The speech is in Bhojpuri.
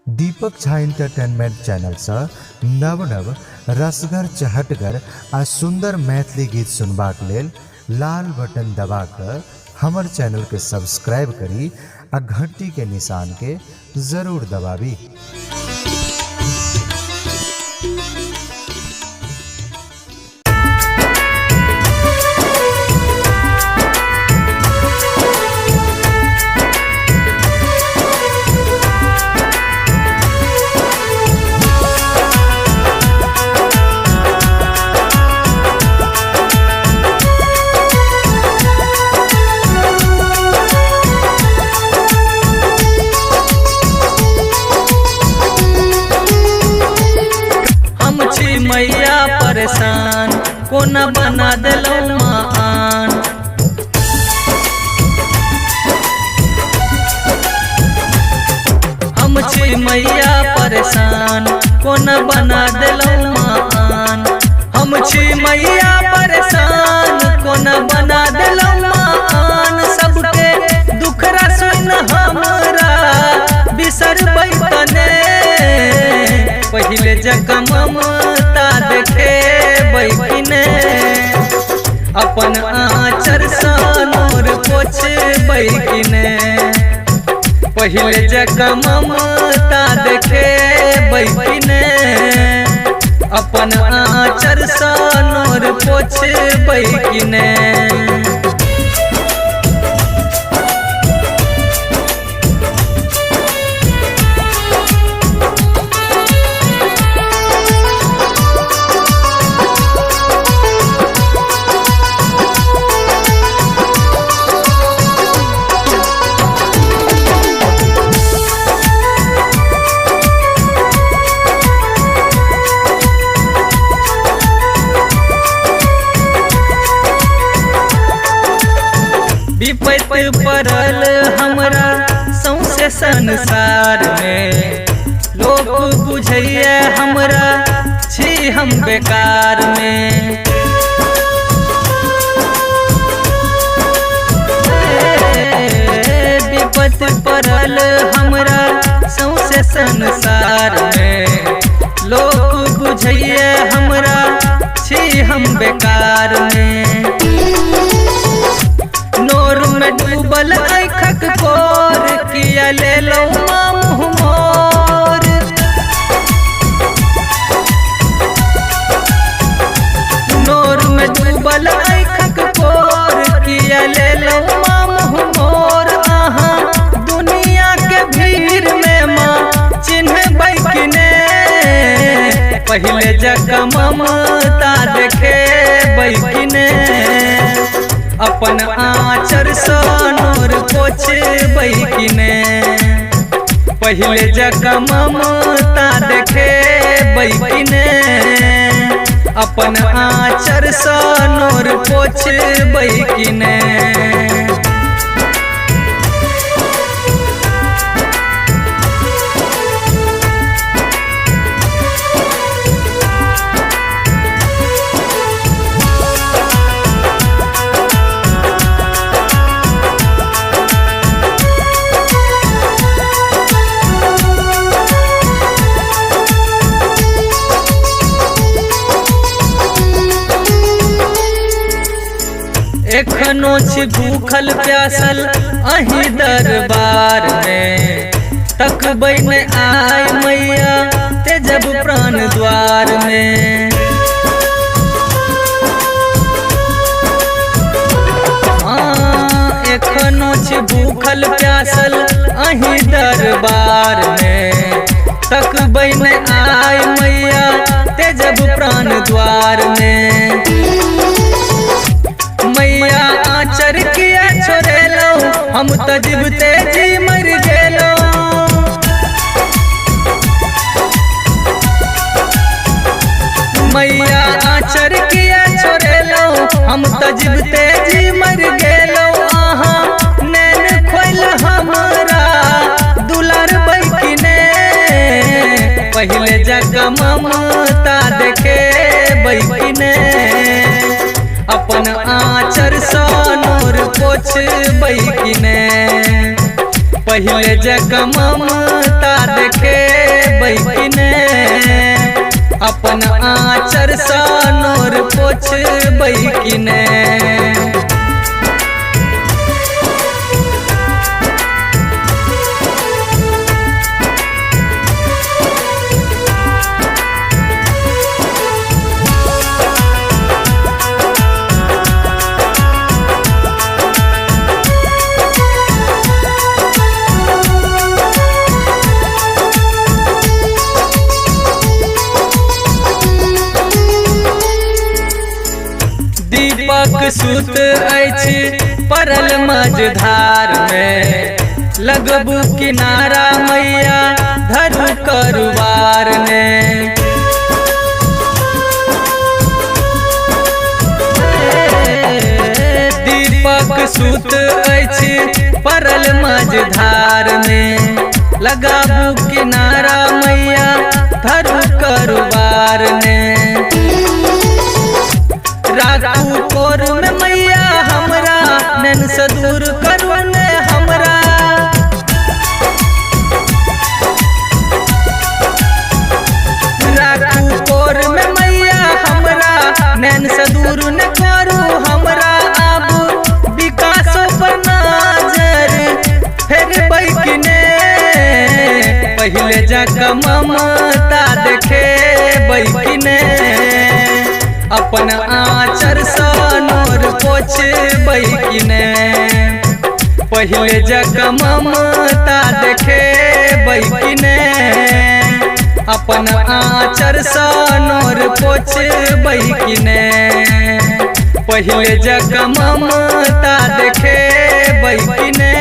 दीपक झा एंटरटेनमेंट चैनल से नव नव रसगर चहटगर आ सुंदर मैथिली गीत सुनबाक लेल लाल बटन दबाकर हमर चैनल के सब्सक्राइब करी आ घंटी के निशान के जरूर दबाबी। मैया परेशान कोना बना दिलो मान, हम छी मैया परेशान कोना बना दिलो मान, हम छी मैया परेशान कोना बना दिलो मान। सबके दुखरा सुन हमरा बिसर बैतने पहिले जगह ममता देखे बैकिने, अपन आँचर सा नूर पोछ बैकिने, पहिले जगह ममता देखे बैकिने, अपन आँचर सा नूर पोछ बैकिने। विपत पड़ल हमरा सौंसे संसार में, लोग बुझैया हमरा छी हम बेकार में। विपत पड़ल हमरा सौंसे संसार में, लोग बुझैया हमरा छी हम बेकार में। नोर में डूबल आँखक कोर किया ले लो मुँह मोर, नोर में डूबल आँखक कोर किया ले लो मुँह मोर। आहाँ दुनिया के भीड़ में माँ चिन्ह बैकिने, पहले जगह ममता देखे बैकिने, अपन आँचर सा नूर पोछ बैकिने, पहिले जगह ममता देखे बैकिने, अपन आँचर सा नूर पोछ बैकिने। एखनो छी भूखल प्यासल अही दरबार में, तकबै न आय मैया ते जब प्राण द्वार में। एखनो छी भूखल प्यासल अही दरबार में, तकबै न आय मैया ते जब प्राण द्वार में। मैया आँचर किया छोड़ेलो हम तो जीवते जी मर गेलो, मैया आँचर किया छोड़ेलो हम तो जीवते जी मर गेलो। आहाँ नैन खोल हमरा दुलार बैकिने, पहिले जगह ममता देखे बैकिने, अपन आँचर सा नूर पोछ बैकिने, पहिले जग ममता देखे अपन आचर सा नोर पोछबै कि ने। दीपक सुत अछि परल मझधार में, लगबू किनारा मैया धरू करुवार ने। दीपक सुत अछि परल मझधार में, लगाबू किनारा मैया धरू करुवार ने। राखू कोर में मैया हमरा, नैन से दूर करू ने हमरा। राखू कोर में मैया हमरा, नैन से दूर न करू हमरा। अब विकासो पर नजर फेरबै कि ने, पहिले जका ममता देखेबै कि ने। अपन आचर सा नोर पोछबै कि ने, पहिले जका ममता देखेबै कि ने। अपन आचर सा नोर पोछबै कि ने, पहिले जका ममता देखेबै कि ने।